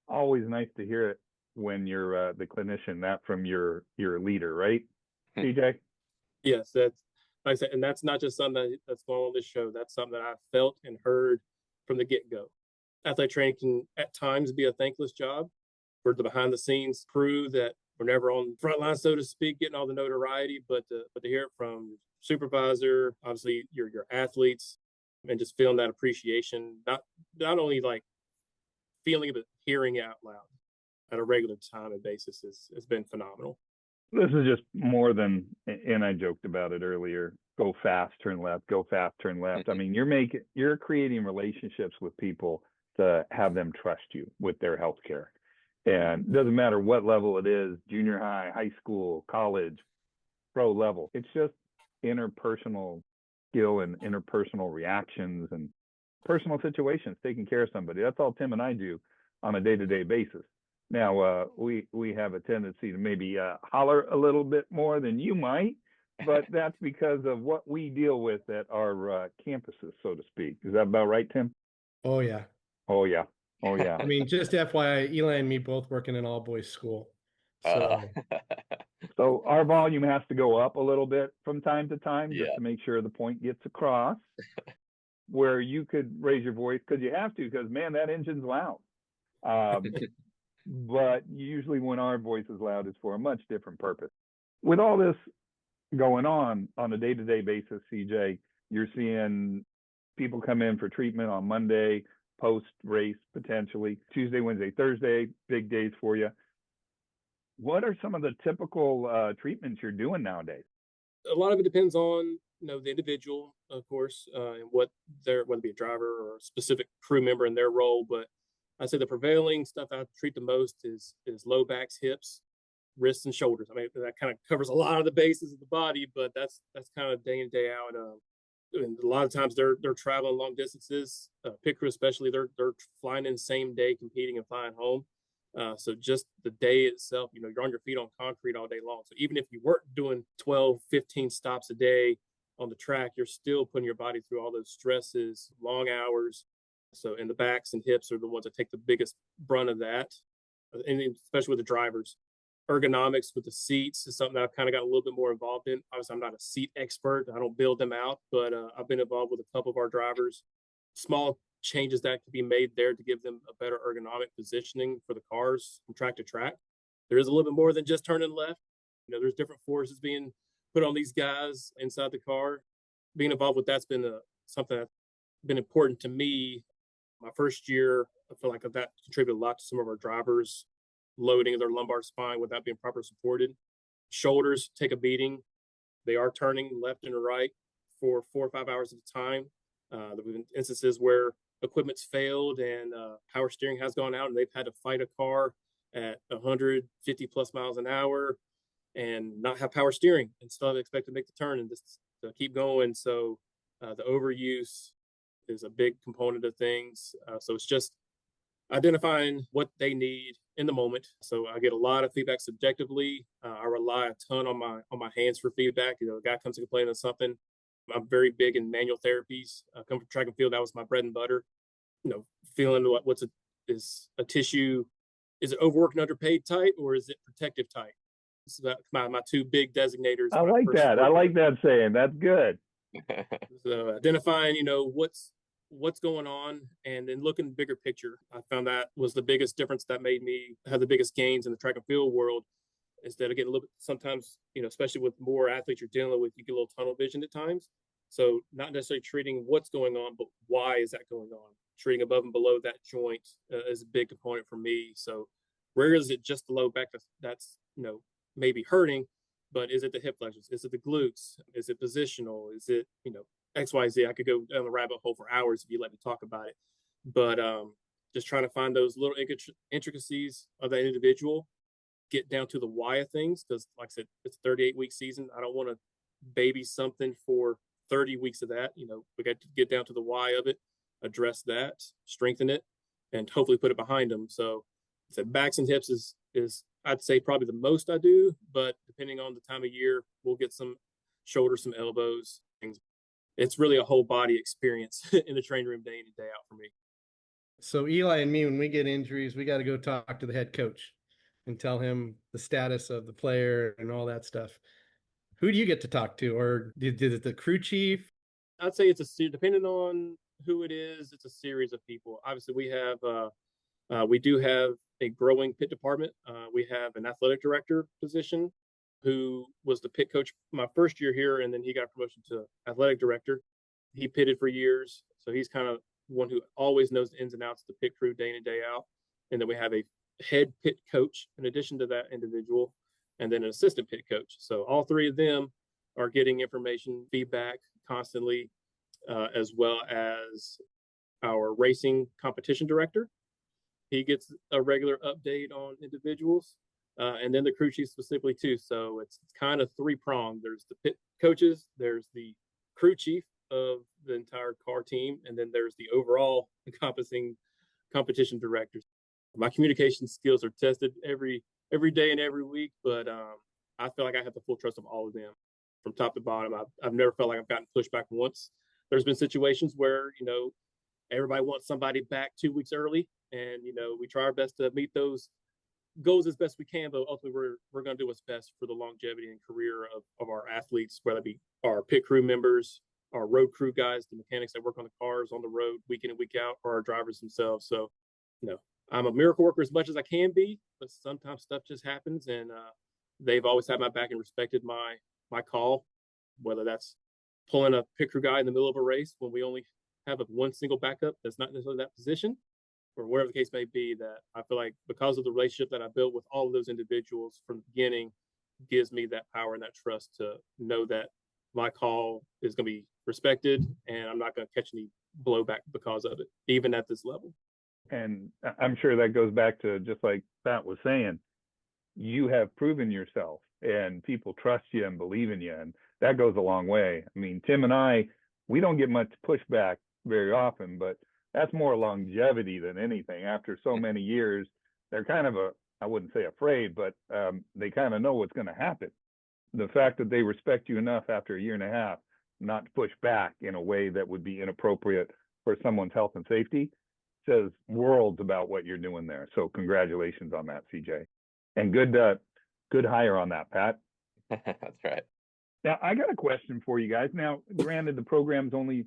Always nice to hear it when you're the clinician, that from your leader, right, CJ? Yes, that's like I said, and that's not just something that's going on this show. That's something that I felt and heard from the get-go. Athletic training can at times be a thankless job for the behind-the-scenes crew that were never on the front line, so to speak, getting all the notoriety. But to hear it from your supervisor, obviously your athletes, and just feeling that appreciation, not only like feeling it, but hearing it out loud at a regular time and basis has been phenomenal. This is just more than, and I joked about it earlier, go fast, turn left, go fast, turn left. I mean, you're creating relationships with people to have them trust you with their healthcare. And it doesn't matter what level it is, junior high, high school, college, pro level. It's just interpersonal skill and interpersonal reactions and personal situations, taking care of somebody. That's all Tim and I do on a day-to-day basis. Now, we have a tendency to maybe holler a little bit more than you might, but that's because of what we deal with at our campuses, so to speak. Is that about right, Tim? Oh, yeah. Oh, yeah. Oh, yeah. I mean, just FYI, Eli and me both work in an all-boys school. So, so our volume has to go up a little bit from time to time just to make sure the point gets across, where you could raise your voice because you have to, because, man, that engine's loud. But usually when our voice is loud, it's for a much different purpose. With all this going on a day-to-day basis, CJ, you're seeing People come in for treatment on Monday, post race potentially. Tuesday, Wednesday, Thursday, big days for you. What are some of the typical treatments you're doing nowadays? A lot of it depends on the individual, of course, and what their, whether it be a driver or a specific crew member in their role. But I'd say the prevailing stuff I treat the most is low backs, hips, wrists, and shoulders. I mean, that kind of covers a lot of the bases of the body, but that's kind of day in, day out. And a lot of times they're traveling long distances. Pit crew especially, they're flying in the same day, competing and flying home. So just the day itself, you're on your feet on concrete all day long. So even if you weren't doing 12, 15 stops a day on the track, you're still putting your body through all those stresses, long hours. So, and the backs and hips are the ones that take the biggest brunt of that, and especially with the drivers. Ergonomics with the seats is something that I've kind of got a little bit more involved in. Obviously, I'm not a seat expert. I don't build them out, but I've been involved with a couple of our drivers. Small changes that could be made there to give them a better ergonomic positioning for the cars from track to track. There is a little bit more than just turning left. There's different forces being put on these guys inside the car. Being involved with that's been something that's been important to me. My first year, I feel like that contributed a lot to some of our drivers loading their lumbar spine without being properly supported. Shoulders take a beating. They are turning left and right for 4 or 5 hours at a time. There have been instances where equipment's failed and power steering has gone out and they've had to fight a car at 150 plus miles an hour and not have power steering and still expect to make the turn and just keep going. So the overuse is a big component of things. So it's just identifying what they need in the moment. So I get a lot of feedback subjectively. I rely a ton on my hands for feedback. A guy comes to complain on something. I'm very big in manual therapies. Come from track and field, that was my bread and butter. Feeling is a tissue, is it overworked and underpaid type, or is it protective type? This is my two big designators. I like that. I like that saying. That's good. So identifying, what's going on and then looking bigger picture. I found that was the biggest difference that made me have the biggest gains in the track and field world. Instead of getting a little bit, sometimes, especially with more athletes you're dealing with, you get a little tunnel vision at times. So not necessarily treating what's going on, but why is that going on? Treating above and below that joint is a big component for me. So where is it just the low back that's maybe hurting, but is it the hip flexors? Is it the glutes? Is it positional? Is it, XYZ? I could go down the rabbit hole for hours if you let me talk about it. But just trying to find those little intricacies of that individual, get down to the why of things, because like I said, it's a 38-week season. I don't want to baby something for 30 weeks of that. We got to get down to the why of it, address that, strengthen it, and hopefully put it behind them. So backs and hips is I'd say probably the most I do, but depending on the time of year, we'll get some shoulders, some elbows, things. It's really a whole body experience in the training room day in and day out for me. So Eli and me, when we get injuries, we got to go talk to the head coach and tell him the status of the player and all that stuff. Who do you get to talk to, or did the crew chief? I'd say depending on who it is, it's a series of people. Obviously, we do have a growing pit department. We have an athletic director position who was the pit coach my first year here, and then he got promotion to athletic director. He pitted for years, so he's kind of one who always knows the ins and outs of the pit crew day in and day out. And then we have a head pit coach in addition to that individual, and then an assistant pit coach. So all three of them are getting information, feedback constantly, as well as our racing competition director. He gets a regular update on individuals, and then the crew chief specifically too. So it's kind of three-pronged. There's the pit coaches, there's the crew chief of the entire car team, and then there's the overall encompassing competition directors. My communication skills are tested every day and every week, but I feel like I have the full trust of all of them from top to bottom. I've never felt like I've gotten pushback once. There's been situations where, everybody wants somebody back 2 weeks early, and, we try our best to meet those goals as best we can, but ultimately we're going to do what's best for the longevity and career of our athletes, whether it be our pit crew members, our road crew guys, the mechanics that work on the cars on the road week in and week out, or our drivers themselves. So, I'm a miracle worker as much as I can be, but sometimes stuff just happens, and they've always had my back and respected my call, whether that's pulling a pit crew guy in the middle of a race when we only have a one single backup that's not necessarily that position, or whatever the case may be, that I feel like because of the relationship that I built with all of those individuals from the beginning gives me that power and that trust to know that my call is going to be respected and I'm not going to catch any blowback because of it, even at this level. And I'm sure that goes back to just like Pat was saying, you have proven yourself and people trust you and believe in you. And that goes a long way. I mean, Tim and I, we don't get much pushback very often, but that's more longevity than anything. After so many years, they're kind of I wouldn't say afraid, but they kind of know what's going to happen. The fact that they respect you enough after a year and a half not to push back in a way that would be inappropriate for someone's health and safety says worlds about what you're doing there. So congratulations on that, CJ. And good hire on that, Pat. That's right. Now, I got a question for you guys. Now, granted, the program's only,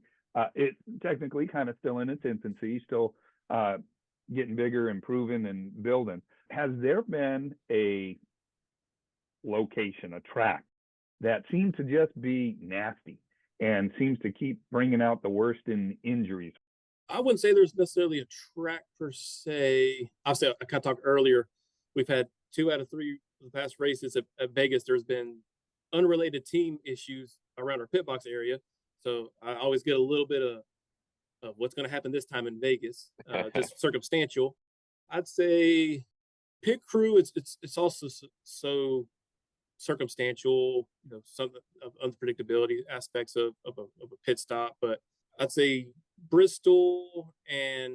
it's technically kind of still in its infancy, still getting bigger, improving, and building. Has there been a location, a track that seems to just be nasty and seems to keep bringing out the worst in injuries? I wouldn't say there's necessarily a track per se. Obviously, I kind of talked earlier. We've had 2 out of 3 of the past races at Vegas. There's been unrelated team issues around our pit box area. So I always get a little bit of what's going to happen this time in Vegas, just circumstantial. I'd say pit crew, it's also so circumstantial, some of unpredictability aspects of a pit stop. But I'd say Bristol and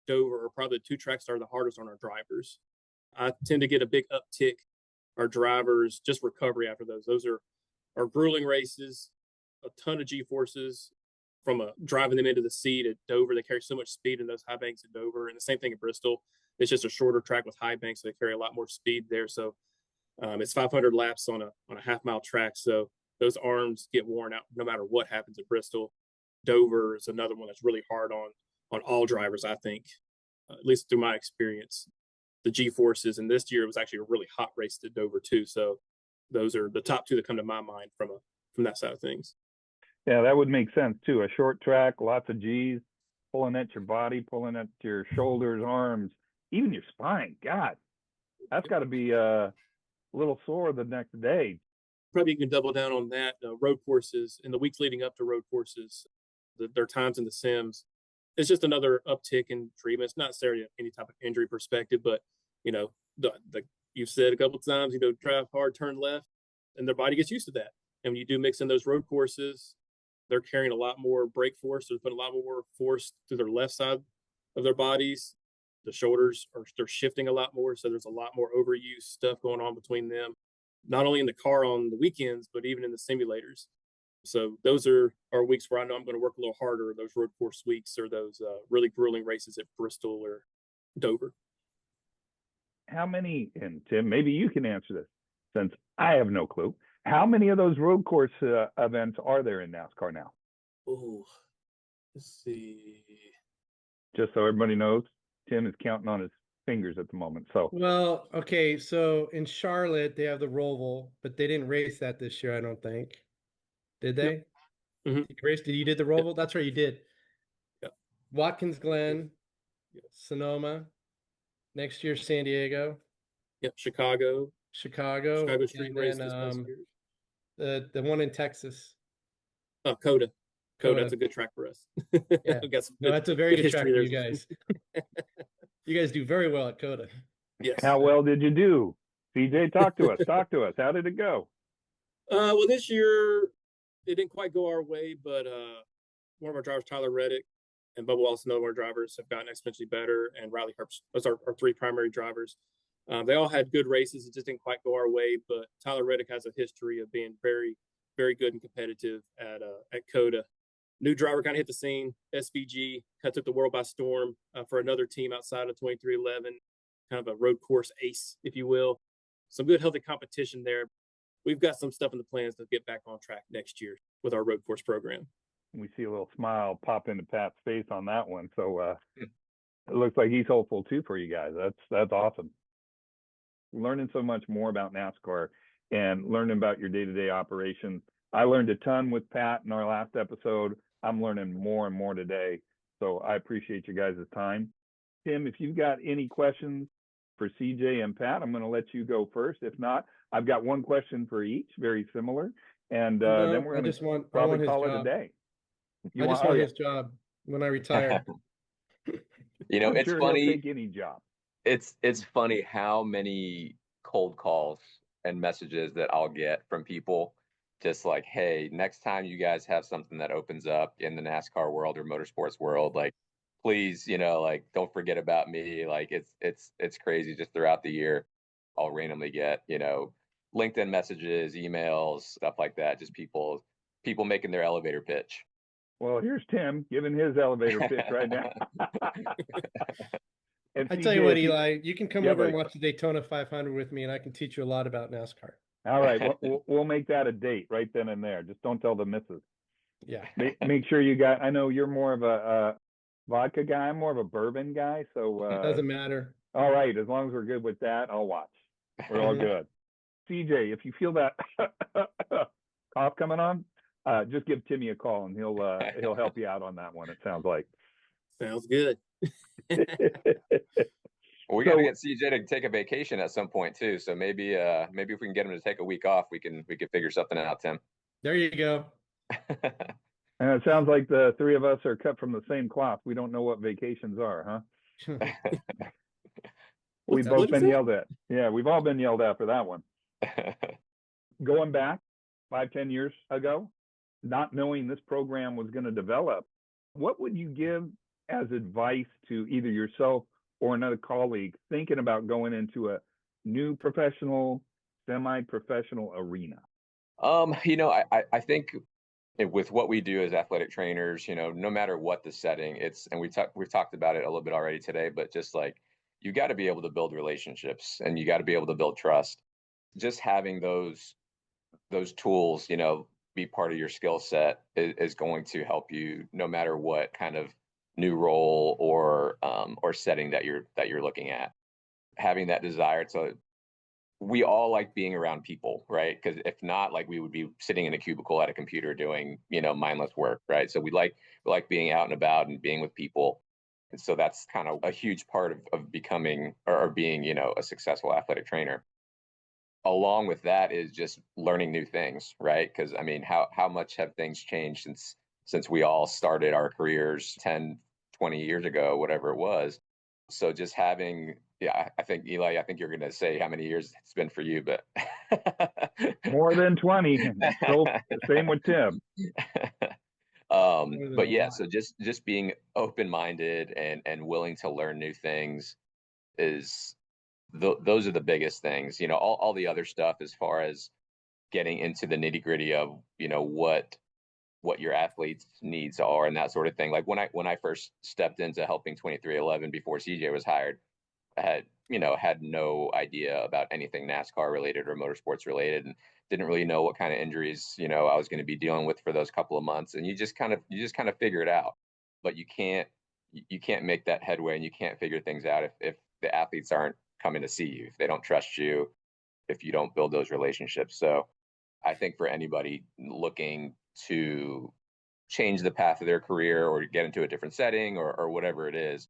Dover are probably the 2 tracks that are the hardest on our drivers. I tend to get a big uptick. Our drivers, just recovery after those. Those are grueling races, a ton of G-forces from driving them into the seat at Dover. They carry so much speed in those high banks at Dover. And the same thing at Bristol. It's just a shorter track with high banks, so they carry a lot more speed there. So it's 500 laps on a half-mile track. So those arms get worn out no matter what happens at Bristol. Dover is another one that's really hard on all drivers, I think, at least through my experience. The G-forces, and this year it was actually a really hot race at Dover too. So those are the top 2 that come to my mind from that side of things. Yeah, that would make sense too. A short track, lots of G's, pulling at your body, pulling at your shoulders, arms, even your spine. God, that's got to be a little sore the next day. Probably you can double down on that. Road courses in the weeks leading up to road courses, their times in the sims. It's just another uptick in treatment. It's not necessarily any type of injury perspective, but you've said a couple of times, drive hard, turn left, and their body gets used to that. And when you do mix in those road courses, they're carrying a lot more brake force. They're putting a lot more force to their left side of their bodies. The shoulders they're shifting a lot more, so there's a lot more overuse stuff going on between them, not only in the car on the weekends, but even in the simulators. So those are weeks where I know I'm going to work a little harder, those road course weeks or those really grueling races at Bristol or Dover. How many, and Tim, maybe you can answer this since I have no clue. How many of those road course events are there in NASCAR now? Oh, let's see. Just so everybody knows, Tim is counting on his fingers at the moment. So, well, okay. So in Charlotte, they have the Roval, but they didn't race that this year, I don't think. Did they? Yep. Mm-hmm. You did the Roval? Yep. That's right, you did. Yep. Watkins Glen, yep. Sonoma, next year San Diego. Yep, Chicago Street Race this past year. The one in Texas. Oh, Coda. That's a good track for us. Yeah. That's a very good track for you guys. You guys do very well at Coda. Yes. How well did you do? CJ, talk to us. How did it go? Well, this year it didn't quite go our way, but one of our drivers, Tyler Reddick, and Bubba Wallace, another one of our drivers, have gotten exponentially better, and Riley Herbst. Those are our 3 primary drivers. They all had good races. It just didn't quite go our way, but Tyler Reddick has a history of being very, very good and competitive at Coda. New driver kind of hit the scene. SVG kind of took the world by storm for another team outside of 2311, kind of a road course ace, if you will. Some good, healthy competition there. We've got some stuff in the plans to get back on track next year with our road course program. We see a little smile pop into Pat's face on that one. So it looks like he's hopeful too for you guys. That's awesome. Learning so much more about NASCAR and learning about your day-to-day operations. I learned a ton with Pat in our last episode I'm learning more and more today. So I appreciate you guys' time. Tim, if you've got any questions for CJ and Pat, I'm going to let you go first. If not, I've got one question for each, very similar. And No, then we're I going just to want, I probably want his call it a job. day. I just want his job when I retire. You know, I'm it's sure funny. he'll take any job. It's funny how many cold calls and messages that I'll get from people just like, hey, next time you guys have something that opens up in the NASCAR world or motorsports world, like, please, you know, like, don't forget about me. Like, it's crazy. Just throughout the year, I'll randomly get, you know, LinkedIn messages, emails, stuff like that. Just people making their elevator pitch. Well, here's Tim giving his elevator pitch right now. And I CJ, tell you what, Eli, you can come Yeah, over and buddy. watch the Daytona 500 with me, and I can teach you a lot about NASCAR. All right, we'll make that a date right then and there. Just don't tell the missus. Yeah. Make sure you got. I know you're more of a vodka guy. I'm more of a bourbon guy. So Doesn't matter. all right, as long as we're good with that, I'll watch. We're all good. CJ, if you feel that cough coming on, just give Timmy a call and he'll help you out on that one. It sounds like. Sounds good. Well, we got to get CJ to take a vacation at some point too. So maybe if we can get him to take a week off, we can figure something out, Tim. There you go. And it sounds like the three of us are cut from the same cloth. We don't know what vacations are, huh? We've both been yelled at. Yeah, we've all been yelled at for that one. Going back 5-10 years ago, not knowing this program was going to develop, what would you give as advice to either yourself or another colleague thinking about going into a new professional, semi-professional arena? You know, I think with what we do as athletic trainers, you know, no matter what the setting, and we've talked about it a little bit already today, but just like, you got to be able to build relationships and you got to be able to build trust. Just having those tools, you know, be part of your skill set is going to help you no matter what kind of new role or setting that you're looking at. Having that desire to, we all like being around people, right? Because if not, like, we would be sitting in a cubicle at a computer doing, you know, mindless work, right? So we like being out and about and being with people. And so that's kind of a huge part of becoming or being, you know, a successful athletic trainer. Along with that is just learning new things, right? Because I mean, how much have things changed since we all started our careers 10, 20 years ago, whatever it was. So just having, yeah, I think, Eli, I think you're going to say how many years it's been for you, but More than 20. So same with Tim. But yeah, so just being open-minded and willing to learn new things is those are the biggest things. You know, all the other stuff as far as getting into the nitty-gritty of, you know, what your athletes' needs are and that sort of thing. Like when I first stepped into helping 2311 before CJ was hired, I had no idea about anything NASCAR related or motorsports related, and didn't really know what kind of injuries, you know, I was going to be dealing with for those couple of months. And you just kind of figure it out, but you can't make that headway and you can't figure things out if the athletes aren't coming to see you, if they don't trust you, if you don't build those relationships. So I think for anybody looking to change the path of their career or get into a different setting or whatever it is,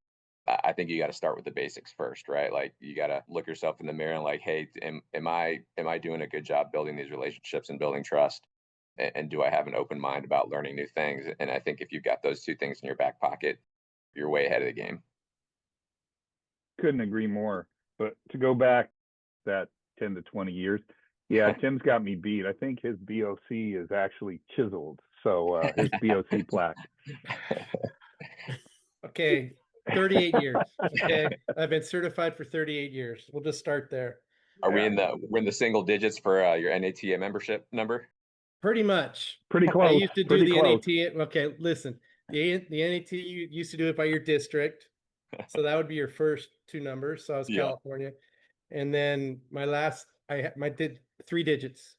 I think you got to start with the basics first, right? Like, you got to look yourself in the mirror and like, hey, am I doing a good job building these relationships and building trust? And do I have an open mind about learning new things? And I think if you've got those two things in your back pocket, you're way ahead of the game. Couldn't agree more. But to go back that 10 to 20 years, yeah, Tim's got me beat. I think his BOC is actually chiseled. So his BOC plaque. Okay, 38 years. Okay, I've been certified for 38 years. We'll just start there. Are we in the single digits for your NATA membership number? Pretty much. Pretty close. I used to do the close. NAT. Okay, listen, the NAT, you used to do it by your district, so that would be your first two numbers. So I was California, and then my last, I did 3 digits.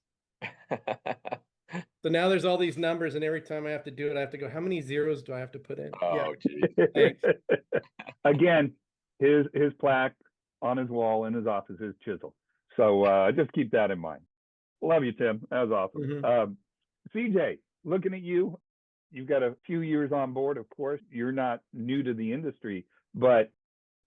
So now there's all these numbers, and every time I have to do it, I have to go, how many zeros do I have to put in? Oh, geez. Thanks. Again, his plaque on his wall in his office is chiseled. So just keep that in mind. Love you, Tim. That was awesome. Mm-hmm. CJ, looking at you, you've got a few years on board. Of course, you're not new to the industry, but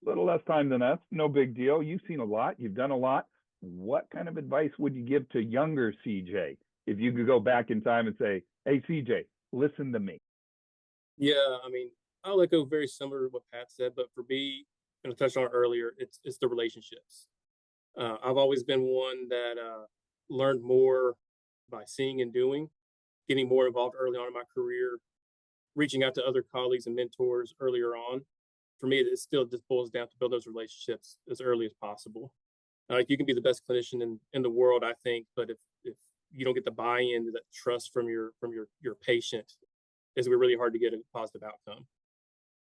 a little less time than us. No big deal. You've seen a lot. You've done a lot. What kind of advice would you give to younger CJ if you could go back in time and say, hey, CJ, listen to me? Yeah, I mean, I'll echo very similar to what Pat said, but for me, and I touched on it earlier, it's the relationships. I've always been one that learned more by seeing and doing, getting more involved early on in my career, reaching out to other colleagues and mentors earlier on. For me, it still just boils down to build those relationships as early as possible. Like you can be the best clinician in the world, I think, but if you don't get the buy-in, that trust from your patient, it's gonna be really hard to get a positive outcome.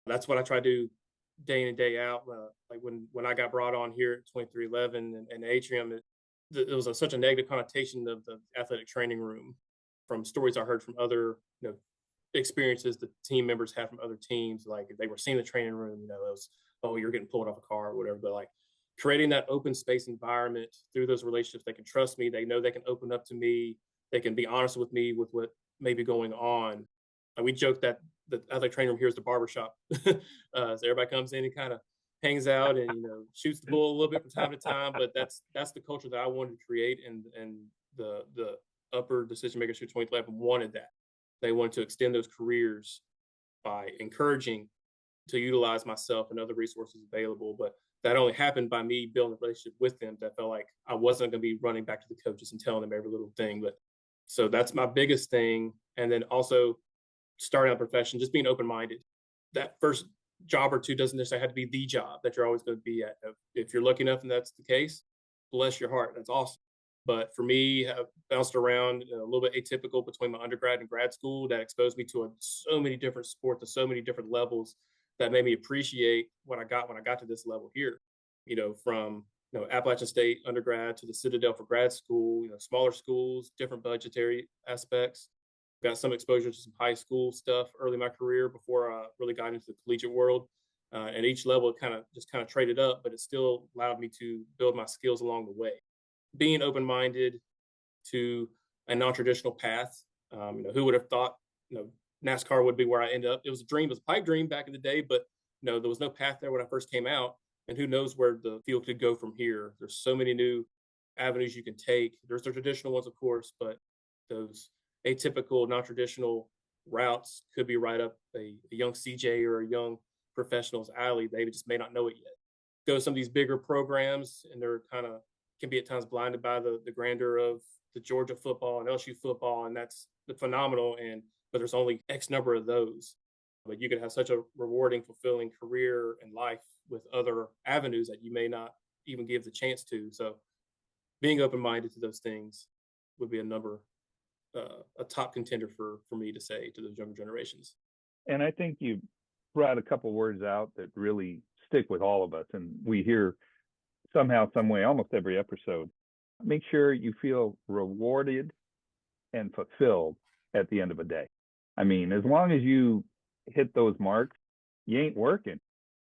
That's what I try to do day in and day out. Like when I got brought on here at 2311 and Atrium, it was such a negative connotation of the athletic training room from stories I heard from other experiences the team members had from other teams. Like if they were seeing the training room, it was, oh, you're getting pulled off a car or whatever. But like creating that open space environment through those relationships, they can trust me. They know they can open up to me. They can be honest with me with what may be going on. We joke that the athletic training room here is the barbershop. So everybody comes in and kind of hangs out and shoots the bull a little bit from time to time. But that's the culture that I wanted to create, and the upper decision makers through 2011 wanted that. They wanted to extend those careers by encouraging to utilize myself and other resources available. But that only happened by me building a relationship with them that felt like I wasn't going to be running back to the coaches and telling them every little thing. But so that's my biggest thing. And then also starting out profession, just being open-minded. That first job or two doesn't necessarily have to be the job that you're always going to be at. If you're lucky enough and that's the case, bless your heart. That's awesome. But for me, I've bounced around a little bit atypical between my undergrad and grad school that exposed me to so many different sports to so many different levels that made me appreciate what I got when I got to this level here. From Appalachian State undergrad to the Citadel for grad school, smaller schools, different budgetary aspects. Got some exposure to some high school stuff early in my career before I really got into the collegiate world. And each level it kind of traded up, but it still allowed me to build my skills along the way. Being open-minded to a non-traditional path. Who would have thought, NASCAR would be where I ended up? It was a dream, it was a pipe dream back in the day, but there was no path there when I first came out. And who knows where the field could go from here? There's so many new avenues you can take. There's the traditional ones, of course, but those atypical, non-traditional routes could be right up a young CJ or a young professional's alley. They just may not know it yet. Go to some of these bigger programs, and they're can be at times blinded by the grandeur of the Georgia football and LSU football, and that's phenomenal. But there's only X number of those. But you can have such a rewarding, fulfilling career and life with other avenues that you may not even give the chance to. So being open-minded to those things would be a top contender for me to say to those younger generations. And I think you brought a couple words out that really stick with all of us, and we hear somehow, some way, almost every episode. Make sure you feel rewarded and fulfilled at the end of a day. I mean, as long as you hit those marks, you ain't working.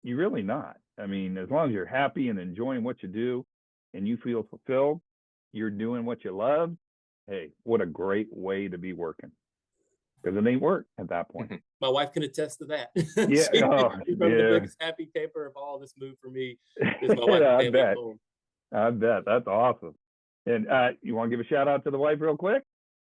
You're really not. I mean, as long as you're happy and enjoying what you do and you feel fulfilled, you're doing what you love. Hey, what a great way to be working. Because it ain't work at that point. My wife can attest to that. Yeah. She's the biggest happy camper of all. This move for me is my wife and family at home. I bet. That's awesome. And you want to give a shout out to the wife real quick?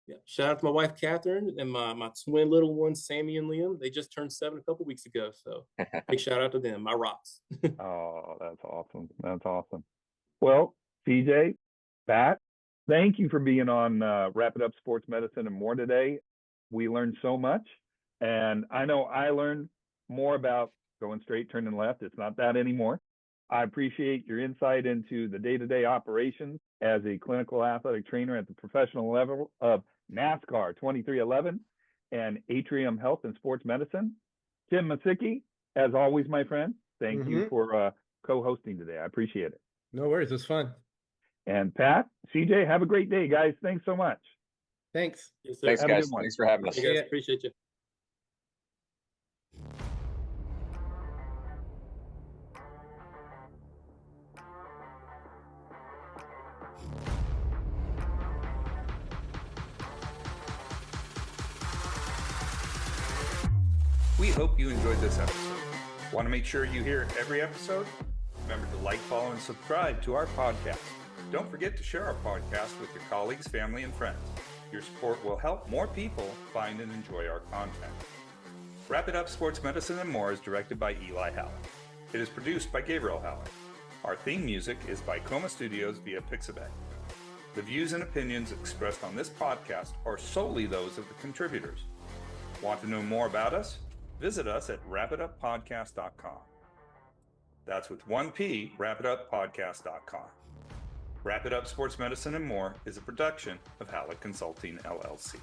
Yeah. Shout out to my wife, Catherine, and my twin little ones, Sammy and Liam. They just turned 7 a couple weeks ago. So big shout out to them, my rocks. Oh, that's awesome. That's awesome. Well, CJ, Pat, thank you for being on Wrap It Up Sports Medicine and More today. We learned so much. And I know I learned more about going straight, turning left. It's not that anymore. I appreciate your insight into the day-to-day operations as a clinical athletic trainer at the professional level of NASCAR 2311 and Atrium Health and Sports Medicine. Tim Masicki, as always, my friend, thank you for co-hosting today. I appreciate it. No worries. It's fun. And Pat, CJ, have a great day, guys. Thanks so much. Thanks. Yes, sir. Thanks, Have a guys. good one. Thanks for having us. Hey, guys, appreciate you. We hope you enjoyed this episode. Want to make sure you hear every episode? Remember to like, follow, and subscribe to our podcast. Don't forget to share our podcast with your colleagues, family, and friends. Your support will help more people find and enjoy our content. Wrap It Up Sports Medicine and More is directed by Eli Halleck. It is produced by Gabriel Halleck. Our theme music is by Coma Studios via Pixabay. The views and opinions expressed on this podcast are solely those of the contributors. Want to know more about us? Visit us at wrapituppodcast.com. That's with one P, wrapituppodcast.com. Wrap It Up Sports Medicine and More is a production of Halleck Consulting, LLC.